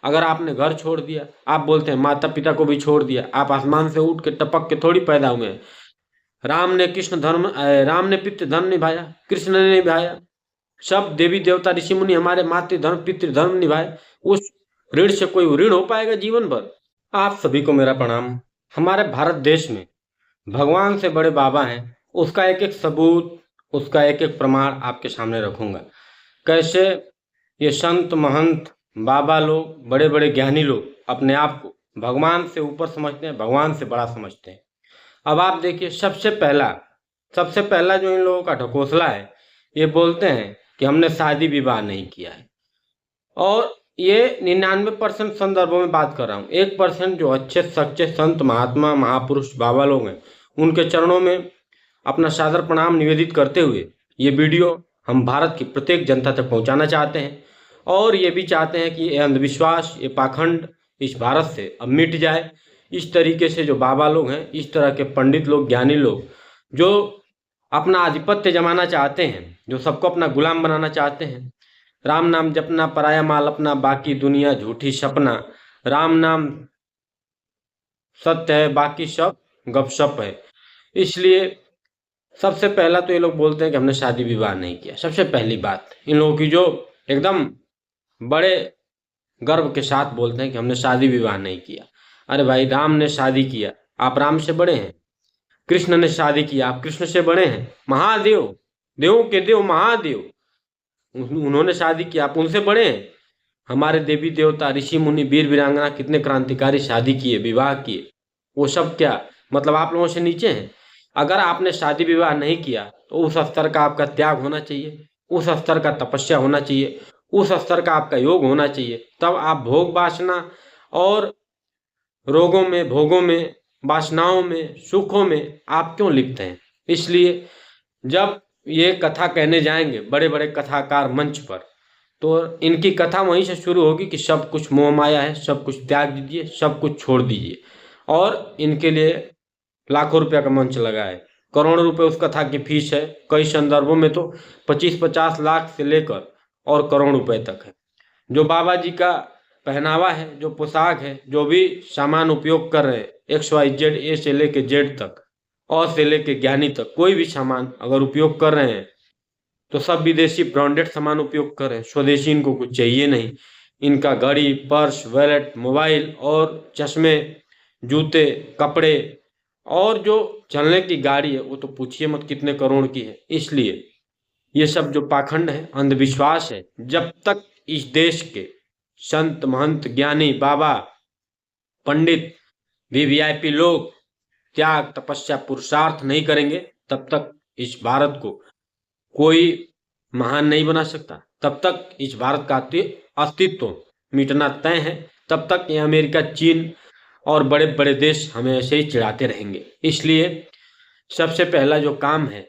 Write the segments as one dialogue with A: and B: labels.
A: अगर आपने घर छोड़ दिया, आप बोलते हैं माता पिता को भी छोड़ दिया, आप आसमान से उठ के टपक के थोड़ी पैदा हुए हैं। राम ने पितृ धर्म निभाया, कृष्ण ने निभाया, सब देवी देवता ऋषि मुनि हमारे मातृ धर्म पितृ धर्म निभाए। उस ऋण से कोई ऋण हो पाएगा जीवन भर? आप सभी को मेरा प्रणाम। हमारे भारत देश में भगवान से बड़े बाबा हैं, उसका एक एक सबूत, उसका एक एक प्रमाण आपके सामने रखूंगा। कैसे ये संत महंत बाबा लोग, बड़े बड़े ज्ञानी लोग अपने आप को भगवान से ऊपर समझते हैं, भगवान से बड़ा समझते हैं। अब आप देखिए, सबसे पहला जो इन लोगों का ढकोसला है, ये बोलते हैं कि हमने शादी विवाह नहीं किया है। और ये 99% संदर्भों में बात कर रहा हूँ। 1% जो अच्छे सच्चे संत महात्मा महापुरुष बाबा लोग हैं, उनके चरणों में अपना सादर प्रणाम निवेदित करते हुए ये वीडियो हम भारत की प्रत्येक जनता तक पहुंचाना चाहते हैं। और ये भी चाहते हैं कि ये अंधविश्वास, ये पाखंड इस भारत से अब मिट जाए। इस तरीके से जो बाबा लोग हैं, इस तरह के पंडित लोग, ज्ञानी लोग जो अपना आधिपत्य जमाना चाहते हैं, जो सबको अपना गुलाम बनाना चाहते हैं, राम नाम जपना पराया माल अपना, बाकी दुनिया झूठी सपना, राम नाम सत्य है बाकी सब गपशप है। इसलिए सबसे पहला तो ये लोग बोलते हैं कि हमने शादी विवाह नहीं किया। सबसे पहली बात इन लोगों की, जो एकदम बड़े गर्व के साथ बोलते हैं कि हमने शादी विवाह नहीं किया। अरे भाई, राम ने शादी किया, आप राम से बड़े हैं। कृष्ण ने शादी किया, आप कृष्ण से बड़े हैं। महादेव, देवों के देव महादेव, उन्होंने शादी की, आप उनसे बड़े हैं। हमारे देवी देवता ऋषि मुनि वीर वीरांगना कितने क्रांतिकारी शादी किए, विवाह किए, वो सब क्या मतलब आप लोगों से नीचे हैं? अगर आपने शादी विवाह नहीं किया तो उस स्तर का आपका त्याग होना चाहिए, उस स्तर का तपस्या होना चाहिए, उस स्तर का आपका योग होना चाहिए। तब आप भोग वासना और रोगों में, भोगों में, वासनाओं में, सुखों में आप क्यों लिप्त हैं? इसलिए जब ये कथा कहने जाएंगे बड़े बड़े कथाकार मंच पर, तो इनकी कथा वहीं से शुरू होगी कि सब कुछ मोह माया है, सब कुछ त्याग दीजिए, सब कुछ छोड़ दीजिए। और इनके लिए लाखों रुपया का मंच लगा है, करोड़ों रुपए उस कथा की फीस है। कई संदर्भों में तो 25-50 लाख से लेकर और करोड़ रुपए तक है। जो बाबा जी का पहनावा है, जो पोशाक है, जो भी सामान उपयोग कर रहे हैं, XYZ, ए से लेके जेड तक, और से लेके ज्ञानी तक, कोई भी सामान अगर उपयोग कर रहे हैं तो सब विदेशी ब्रांडेड सामान उपयोग कर रहे हैं। स्वदेशी इनको कुछ चाहिए नहीं। इनका घड़ी, पर्स, वॉलेट, मोबाइल और चश्मे, जूते, कपड़े और जो चलने की गाड़ी है वो तो पूछिए मत कितने करोड़ की है। इसलिए ये सब जो पाखंड है, अंधविश्वास है, जब तक इस देश के संत महंत ज्ञानी बाबा पंडित VVIP लोग त्याग तपस्या पुरुषार्थ नहीं करेंगे, तब तक इस भारत को कोई महान नहीं बना सकता। तब तक इस भारत का अस्तित्व मिटना तय है। तब तक ये अमेरिका, चीन और बड़े बड़े देश हमें ऐसे ही चिढ़ाते रहेंगे। इसलिए सबसे पहला जो काम है,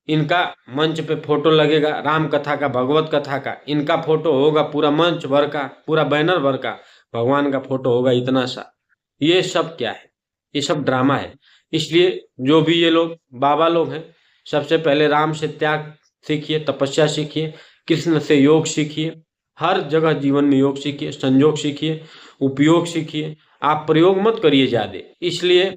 A: इनका मंच पे फोटो लगेगा राम कथा का, भगवत कथा का, इनका फोटो होगा पूरा मंच भर का, पूरा बैनर भर का, भगवान का फोटो होगा इतना सा। ये सब क्या है? ये सब ड्रामा है। इसलिए जो भी ये लोग बाबा लोग हैं, सबसे पहले राम से त्याग सीखिए, तपस्या सीखिए, कृष्ण से योग सीखिए, हर जगह जीवन में योग सीखिए, संयोग सीखिए, उपयोग सीखिए। आप प्रयोग मत करिए ज्यादा। इसलिए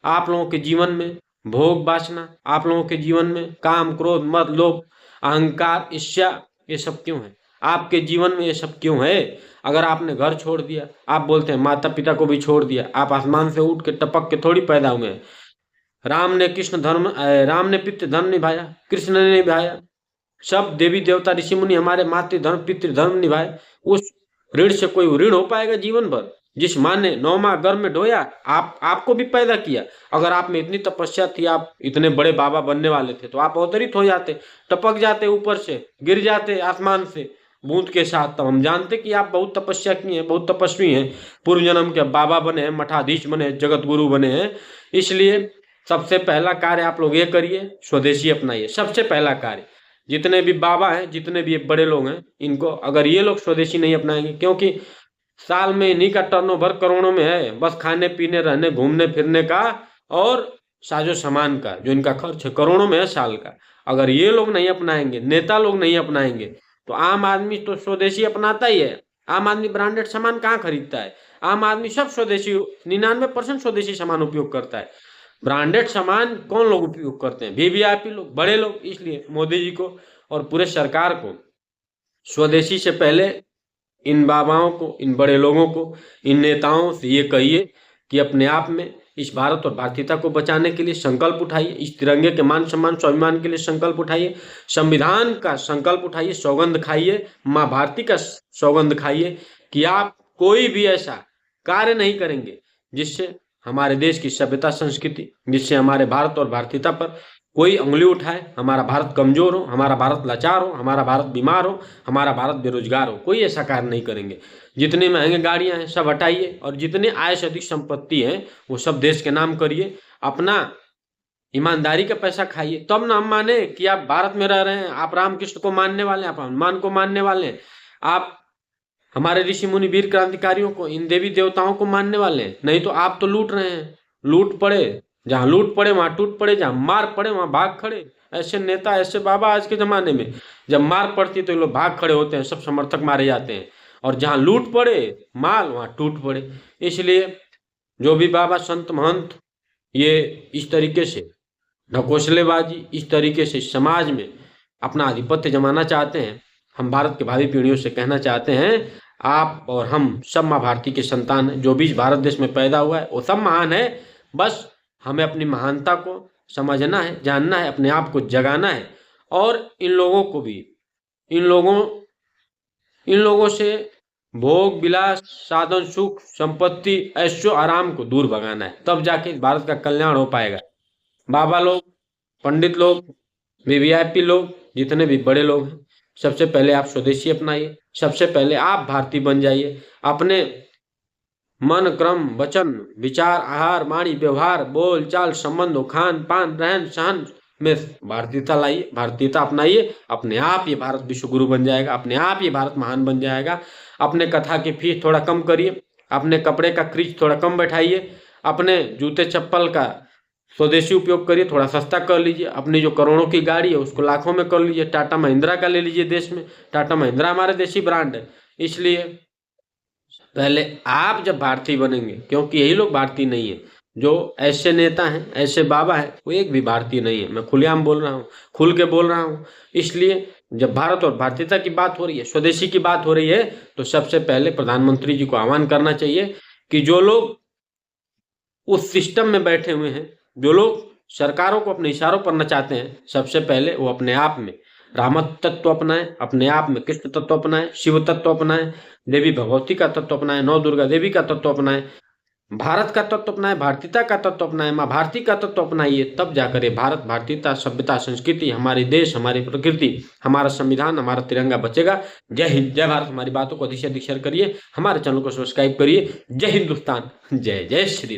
A: आप लोगों के जीवन में भोग वासना, आप लोगों के जीवन में काम, क्रोध, मद, लोभ, अहंकार, ईर्ष्या, ये सब क्यों है? आपके जीवन में ये सब क्यों है? अगर आपने घर छोड़ दिया, आप बोलते हैं माता पिता को भी छोड़ दिया, आप आसमान से उठ के टपक के थोड़ी पैदा हुए हैं। राम ने पितृ धर्म निभाया, कृष्ण ने निभाया, सब देवी देवता ऋषि मुनि हमारे मातृ धर्म पितृ धर्म निभाए। उस ऋण से कोई ऋण हो पाएगा जीवन भर? जिस माँ ने 9 माह गर्भ में ढोया, आपको भी पैदा किया। अगर आप में इतनी तपस्या थी, आप इतने बड़े बाबा बनने वाले थे, तो आप अवतरित हो जाते, टपक जाते, ऊपर से गिर जाते आसमान से बूंद के साथ। तब हम जानते कि आप बहुत तपस्या किए हैं, बहुत तपस्वी हैं, पूर्व जन्म के बाबा बने हैं, मठाधीश बने हैं, जगत गुरु बने हैं। इसलिए सबसे पहला कार्य आप लोग ये करिए, स्वदेशी अपनाइए। सबसे पहला कार्य, जितने भी बाबा हैं, जितने भी बड़े लोग हैं, इनको अगर ये लोग स्वदेशी नहीं अपनाएंगे, क्योंकि साल में इन्हीं का टर्नओवर करोड़ों में है, बस खाने पीने, रहने, घूमने फिरने का और साजो सामान का जो इनका खर्च है करोड़ों में है साल का। अगर ये लोग नहीं अपनाएंगे, नेता लोग नहीं अपनाएंगे, तो आम आदमी तो स्वदेशी अपनाता ही है। आम आदमी ब्रांडेड सामान कहाँ खरीदता है? आम आदमी सब स्वदेशी, 99% स्वदेशी सामान उपयोग करता है। ब्रांडेड सामान कौन लोग उपयोग करते हैं? वीवीआईपी लोग, बड़े लोग। इसलिए मोदी जी को और पूरे सरकार को स्वदेशी से पहले इन बाबाओं को, इन बड़े लोगों को, इन नेताओं से ये कहिए कि अपने आप में इस भारत और भारतीयता को बचाने के लिए संकल्प उठाइए, इस तिरंगे के मान सम्मान स्वाभिमान के लिए संकल्प उठाइए, संविधान का संकल्प उठाइए, सौगंध खाइए, माँ भारती का सौगंध खाइए कि आप कोई भी ऐसा कार्य नहीं करेंगे जिससे हमारे देश की सभ्यता संस्कृति, जिससे हमारे भारत और भारतीयता पर कोई उंगली उठाए, हमारा भारत कमजोर हो, हमारा भारत लाचार हो, हमारा भारत बीमार हो, हमारा भारत बेरोजगार हो। कोई ऐसा कार्य नहीं करेंगे। जितने महंगे गाड़ियां हैं सब हटाइए और जितने आय से अधिक संपत्ति है वो सब देश के नाम करिए, अपना ईमानदारी का पैसा खाइए, तब ना हम माने कि आप भारत में रह रहे हैं, आप रामकृष्ण को मानने वाले हैं, आप हनुमान को मानने वाले हैं, आप हमारे ऋषि मुनि वीर क्रांतिकारियों को, इन देवी देवताओं को मानने वाले हैं। नहीं तो आप तो लूट रहे हैं। लूट पड़े, जहां लूट पड़े वहां टूट पड़े, जहां मार पड़े वहां भाग खड़े। ऐसे नेता, ऐसे बाबा आज के जमाने में, जब मार पड़ती है तो लोग भाग खड़े होते हैं, सब समर्थक मारे जाते हैं, और जहां लूट पड़े माल वहां टूट पड़े। इसलिए जो भी बाबा संत महंत ये इस तरीके से ढकोसलेबाजी, इस तरीके से समाज में अपना आधिपत्य जमाना चाहते हैं, हम भारत के भावी पीढ़ियों से कहना चाहते हैं, आप और हम सब माँ भारती के संतान हैं। जो भी इस भारत देश में पैदा हुआ है वो सब महान है। बस हमें अपनी महानता को समझना है, जानना है, अपने आप को जगाना है, और इन लोगों को भी, इन लोगों से भोग विलास, साधन सुख, संपत्ति, ऐशो आराम को दूर भगाना है। तब जाके भारत का कल्याण हो पाएगा। बाबा लोग, पंडित लोग, वीवीआईपी लोग, जितने भी बड़े लोग हैं, सबसे पहले आप स्वदेशी अपनाइए, सबसे पहले आप भारतीय बन जाइए। अपने मन, क्रम, वचन, विचार, आहार, वाणी, व्यवहार, बोल चाल, संबंधों, खान पान, रहन सहन में भारतीयता लाइए, भारतीयता अपनाइए। अपने आप ये भारत विश्व गुरु बन जाएगा, अपने आप ये भारत महान बन जाएगा। अपने कथा की फीस थोड़ा कम करिए, अपने कपड़े का क्रीज थोड़ा कम बैठाइए, अपने जूते चप्पल का स्वदेशी उपयोग करिए, थोड़ा सस्ता कर लीजिए। अपनी जो करोड़ों की गाड़ी है उसको लाखों में कर लीजिए। टाटा महिंद्रा का ले लीजिए। देश में टाटा महिंद्रा हमारे देशी ब्रांड है। इसलिए पहले आप जब भारतीय बनेंगे, क्योंकि यही लोग भारतीय नहीं है, जो ऐसे नेता हैं, ऐसे बाबा हैं, वो एक भी भारतीय नहीं है। मैं खुलेआम बोल रहा हूँ, खुल के बोल रहा हूँ। इसलिए जब भारत और भारतीयता की बात हो रही है, स्वदेशी की बात हो रही है, तो सबसे पहले प्रधानमंत्री जी को आह्वान करना चाहिए कि जो लोग उस सिस्टम में बैठे हुए हैं, जो लोग सरकारों को अपने इशारों पर नचाते हैं, सबसे पहले वो अपने आप में रामत तत्व अपनाएं, अपने आप में कृष्ण तत्व अपनाएं, शिव तत्व अपनाएं, देवी भगवती का तत्व अपनाएं, नौ दुर्गा देवी का तत्व अपनाएं, भारत का तत्व अपनाएं, भारतीयता का तत्व अपनाएं, माँ भारती का तत्व अपनाइए। तब जाकर ये भारत, भारतीयता, सभ्यता, संस्कृति, हमारे देश, हमारी प्रकृति, हमारा संविधान, हमारा तिरंगा बचेगा। जय हिंद, जय भारत। हमारी बातों को अधिक से अधिक शेयर करिए, हमारे चैनल को सब्सक्राइब करिए। जय हिंदुस्तान, जय जय श्री राम।